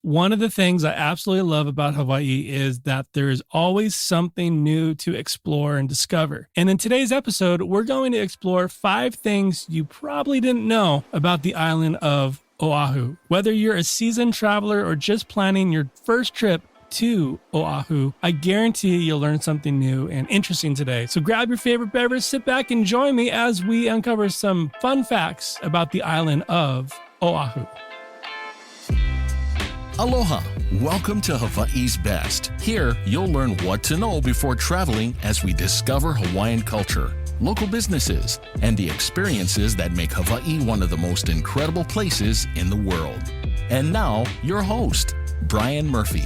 One of the things I absolutely love about Hawaii is that there is always something new to explore and discover. And in today's episode, we're going to explore 5 things you probably didn't know about the island of Oahu. Whether you're a seasoned traveler or just planning your first trip to Oahu, I guarantee you'll learn something new and interesting today. So grab your favorite beverage, sit back and join me as we uncover some fun facts about the island of Oahu. Aloha! Welcome to Hawaii's Best. Here, you'll learn what to know before traveling as we discover Hawaiian culture, local businesses, and the experiences that make Hawaii one of the most incredible places in the world. And now, your host, Bryan Murphy.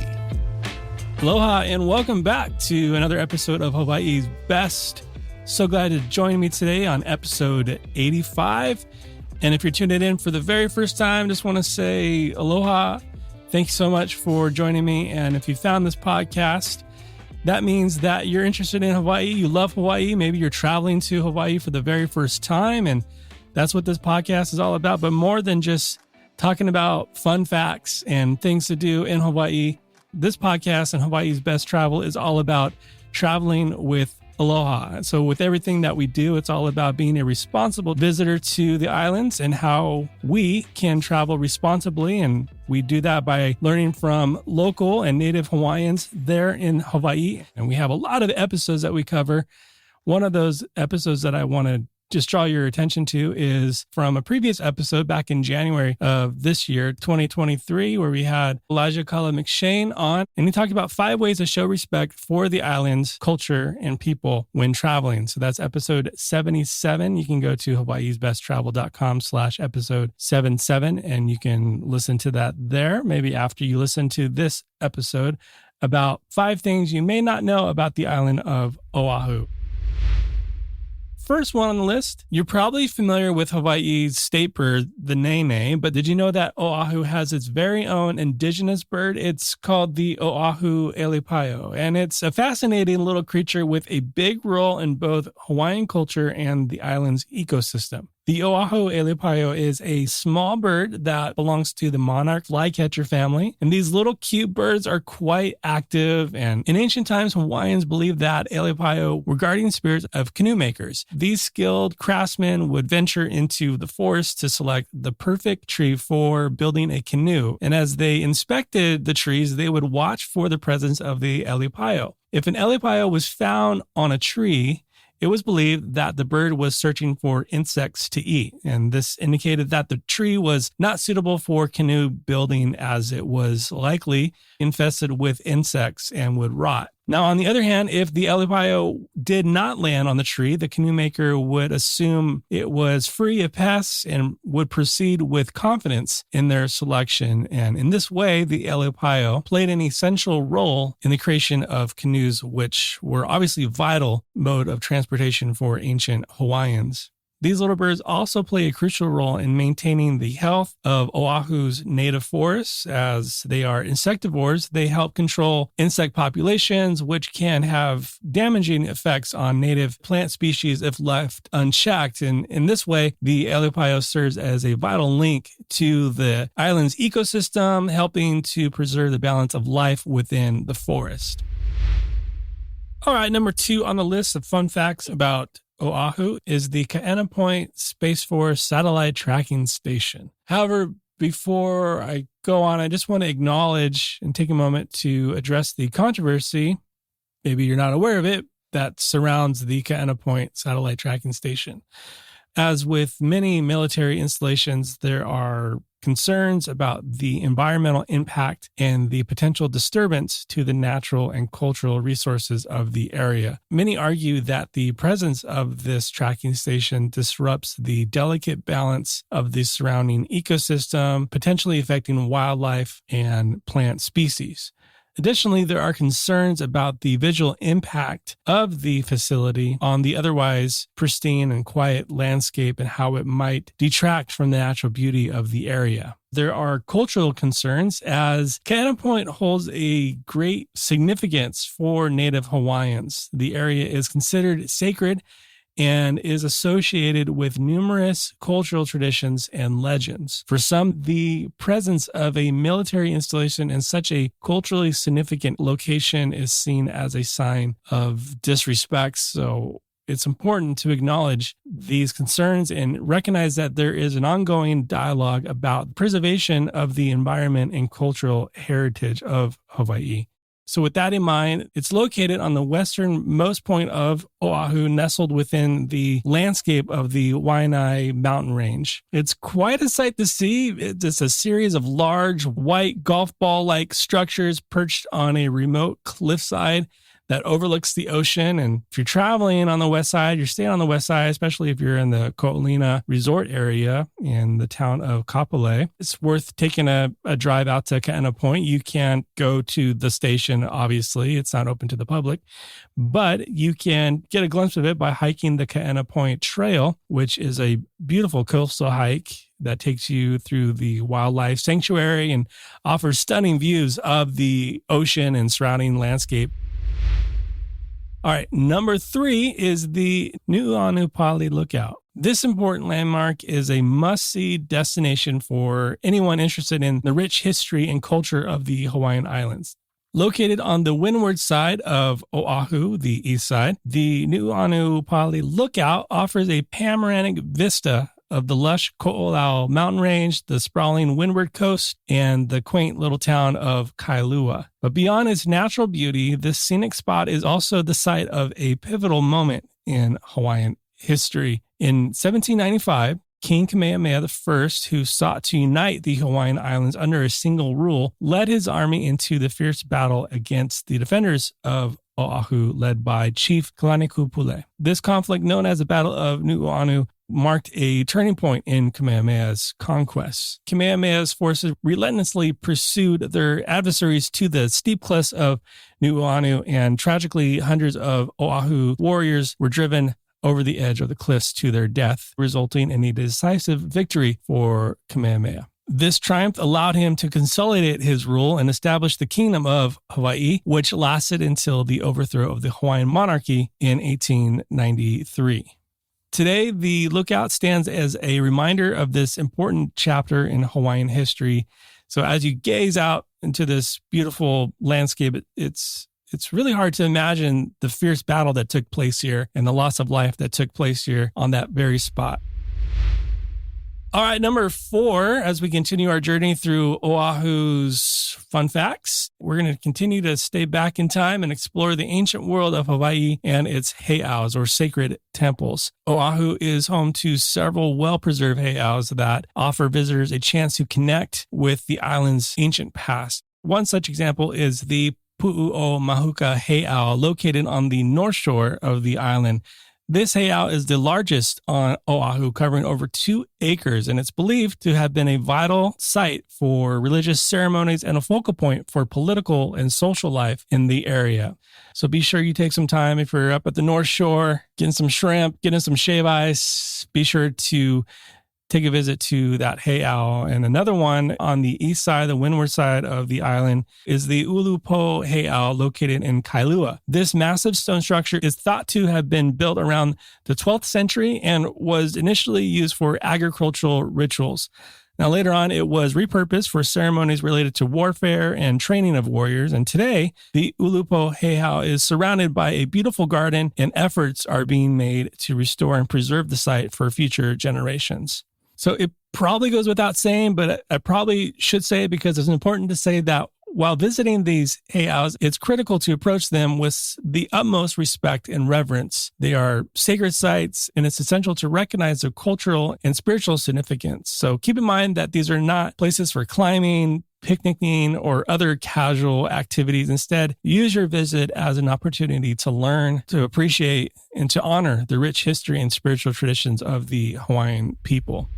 Aloha and welcome back to another episode of Hawaii's Best. So glad to join me today on episode 85. And if you're tuning in for the very first time, just want to say aloha. Thank you so much for joining me. And if you found this podcast, that means that you're interested in Hawaii. You love Hawaii. Maybe you're traveling to Hawaii for the very first time. And that's what this podcast is all about. But more than just talking about fun facts and things to do in Hawaii, this podcast and Hawaii's Best Travel is all about traveling with Aloha. So with everything that we do, it's all about being a responsible visitor to the islands and how we can travel responsibly. And we do that by learning from local and native Hawaiians there in Hawaii. And we have a lot of episodes that we cover. One of those episodes that I want to just draw your attention to is from a previous episode back in January of this year, 2023, where we had Elijah Kala McShane on, and he talked about 5 ways to show respect for the island's culture and people when traveling. So that's episode 77. You can go to hawaiisbesttravel.com/episode 77, and you can listen to that there, maybe after you listen to this episode, about 5 things you may not know about the island of Oahu. First one on the list, you're probably familiar with Hawaii's state bird, the nene, but did you know that Oahu has its very own indigenous bird? It's called the Oahu Elepaio, and it's a fascinating little creature with a big role in both Hawaiian culture and the island's ecosystem. The Oahu Elepaio is a small bird that belongs to the monarch flycatcher family, and these little cute birds are quite active, and in ancient times, Hawaiians believed that Elepaio were guardian spirits of canoe makers. These skilled craftsmen would venture into the forest to select the perfect tree for building a canoe, and as they inspected the trees, they would watch for the presence of the Elepaio. If an Elepaio was found on a tree, it was believed that the bird was searching for insects to eat, and this indicated that the tree was not suitable for canoe building as it was likely infested with insects and would rot. Now, on the other hand, if the Elepaio did not land on the tree, the canoe maker would assume it was free of pests and would proceed with confidence in their selection. And in this way, the Elepaio played an essential role in the creation of canoes, which were obviously a vital mode of transportation for ancient Hawaiians. These little birds also play a crucial role in maintaining the health of Oahu's native forests. As they are insectivores, they help control insect populations, which can have damaging effects on native plant species if left unchecked. And in this way, the Elepaio serves as a vital link to the island's ecosystem, helping to preserve the balance of life within the forest. All right, number 2 on the list of fun facts about Oahu is the Kaena Point Space Force Satellite Tracking Station. However, before I go on, I just want to acknowledge and take a moment to address the controversy, maybe you're not aware of it, that surrounds the Kaena Point Satellite Tracking Station. As with many military installations, there are concerns about the environmental impact and the potential disturbance to the natural and cultural resources of the area. Many argue that the presence of this tracking station disrupts the delicate balance of the surrounding ecosystem, potentially affecting wildlife and plant species. Additionally, there are concerns about the visual impact of the facility on the otherwise pristine and quiet landscape and how it might detract from the natural beauty of the area. There are cultural concerns as Kaena Point holds a great significance for Native Hawaiians. The area is considered sacred and is associated with numerous cultural traditions and legends. For some, the presence of a military installation in such a culturally significant location is seen as a sign of disrespect. So it's important to acknowledge these concerns and recognize that there is an ongoing dialogue about preservation of the environment and cultural heritage of Hawaii. So with that in mind, it's located on the westernmost point of Oahu, nestled within the landscape of the Waianae mountain range. It's quite a sight to see. It's a series of large white golf ball-like structures perched on a remote cliffside that overlooks the ocean. And if you're traveling on the west side, you're staying on the west side, especially if you're in the Ko'olina resort area in the town of Kapolei, it's worth taking a drive out to Kaena Point. You can't go to the station, obviously. It's not open to the public, but you can get a glimpse of it by hiking the Kaena Point Trail, which is a beautiful coastal hike that takes you through the wildlife sanctuary and offers stunning views of the ocean and surrounding landscape. All right, number 3 is the Nu'uanu Pali Lookout. This important landmark is a must-see destination for anyone interested in the rich history and culture of the Hawaiian Islands. Located on the windward side of Oahu, the east side, the Nu'uanu Pali Lookout offers a panoramic vista of the lush Ko'olau mountain range, the sprawling windward coast, and the quaint little town of Kailua. But beyond its natural beauty, this scenic spot is also the site of a pivotal moment in Hawaiian history. In 1795, King Kamehameha I, who sought to unite the Hawaiian Islands under a single rule, led his army into the fierce battle against the defenders of Oahu, led by Chief Kalaniʻikupule. This conflict, known as the Battle of Nu'uanu, marked a turning point in Kamehameha's conquests. Kamehameha's forces relentlessly pursued their adversaries to the steep cliffs of Nu'uanu, and tragically, hundreds of Oahu warriors were driven over the edge of the cliffs to their death, resulting in a decisive victory for Kamehameha. This triumph allowed him to consolidate his rule and establish the Kingdom of Hawaii, which lasted until the overthrow of the Hawaiian monarchy in 1893. Today, the lookout stands as a reminder of this important chapter in Hawaiian history. So as you gaze out into this beautiful landscape, it's really hard to imagine the fierce battle that took place here and the loss of life that took place here on that very spot. All right, number 4, as we continue our journey through Oahu's fun facts, we're going to continue to stay back in time and explore the ancient world of Hawaii and its heiaus, or sacred temples. Oahu is home to several well-preserved heiaus that offer visitors a chance to connect with the island's ancient past. One such example is the Pu'u'omahuka Heiau, located on the north shore of the island. This heiau is the largest on Oahu, covering over 2 acres, and it's believed to have been a vital site for religious ceremonies and a focal point for political and social life in the area. So be sure you take some time if you're up at the North Shore, getting some shrimp, getting some shave ice. Be sure to take a visit to that heiau. And another one on the east side, the windward side of the island, is the Ulupo Heiau, located in Kailua. This massive stone structure is thought to have been built around the 12th century and was initially used for agricultural rituals. Now, later on, it was repurposed for ceremonies related to warfare and training of warriors. And today, the Ulupo Heiau is surrounded by a beautiful garden, and efforts are being made to restore and preserve the site for future generations. So it probably goes without saying, but I probably should say it because it's important to say that while visiting these heiaus, it's critical to approach them with the utmost respect and reverence. They are sacred sites, and it's essential to recognize their cultural and spiritual significance. So keep in mind that these are not places for climbing, picnicking, or other casual activities. Instead, use your visit as an opportunity to learn, to appreciate, and to honor the rich history and spiritual traditions of the Hawaiian people.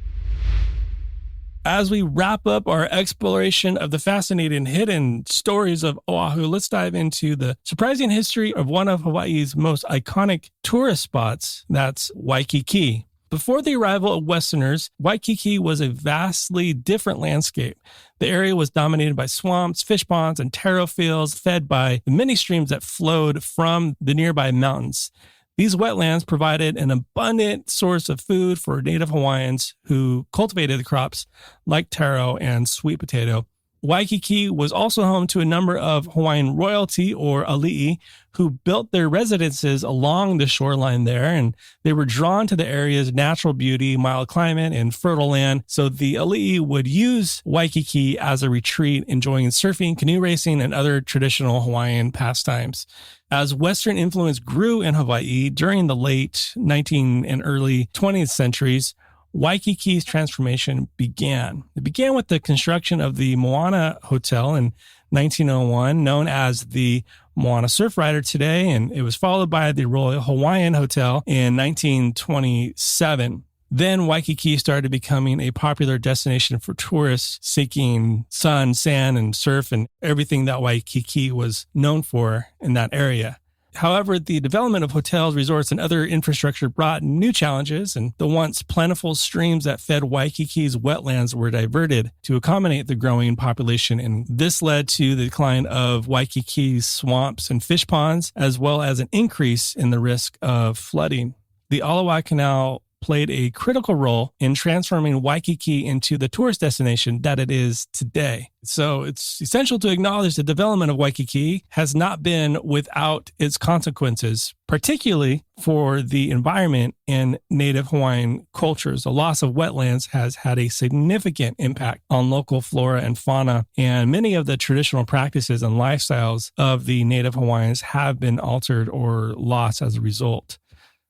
As we wrap up our exploration of the fascinating hidden stories of Oahu, let's dive into the surprising history of one of Hawaii's most iconic tourist spots, that's Waikiki. Before the arrival of Westerners, Waikiki was a vastly different landscape. The area was dominated by swamps, fish ponds, and taro fields fed by the many streams that flowed from the nearby mountains. These wetlands provided an abundant source of food for native Hawaiians who cultivated the crops like taro and sweet potato. Waikiki was also home to a number of Hawaiian royalty, or ali'i, who built their residences along the shoreline there, and they were drawn to the area's natural beauty, mild climate, and fertile land. So the ali'i would use Waikiki as a retreat, enjoying surfing, canoe racing, and other traditional Hawaiian pastimes. As Western influence grew in Hawaii during the late 19th and early 20th centuries, Waikiki's transformation began. It began with the construction of the Moana Hotel in 1901, known as the Moana Surfrider today, and it was followed by the Royal Hawaiian Hotel in 1927. Then Waikiki started becoming a popular destination for tourists seeking sun, sand, and surf, and everything that Waikiki was known for in that area. However, the development of hotels, resorts, and other infrastructure brought new challenges, and the once plentiful streams that fed Waikiki's wetlands were diverted to accommodate the growing population, and this led to the decline of Waikiki's swamps and fish ponds, as well as an increase in the risk of flooding. The Aloha Canal played a critical role in transforming Waikiki into the tourist destination that it is today. So it's essential to acknowledge the development of Waikiki has not been without its consequences, particularly for the environment and native Hawaiian cultures. The loss of wetlands has had a significant impact on local flora and fauna, and many of the traditional practices and lifestyles of the native Hawaiians have been altered or lost as a result.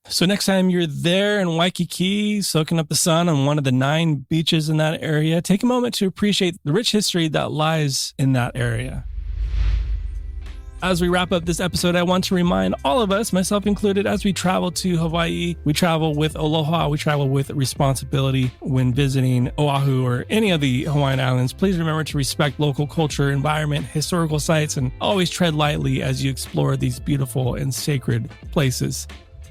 So next time you're there in Waikiki, soaking up the sun on one of the 9 beaches in that area, take a moment to appreciate the rich history that lies in that area. As we wrap up this episode, I want to remind all of us, myself included, as we travel to Hawaii, we travel with aloha, we travel with responsibility when visiting Oahu or any of the Hawaiian Islands. Please remember to respect local culture, environment, historical sites, and always tread lightly as you explore these beautiful and sacred places.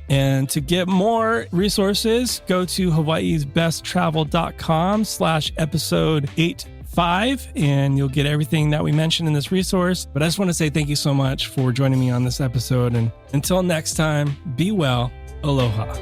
And to get more resources, go to hawaiisbesttravel.com/episode 85, and you'll get everything that we mentioned in this resource. But I just want to say thank you so much for joining me on this episode. And until next time, be well. Aloha.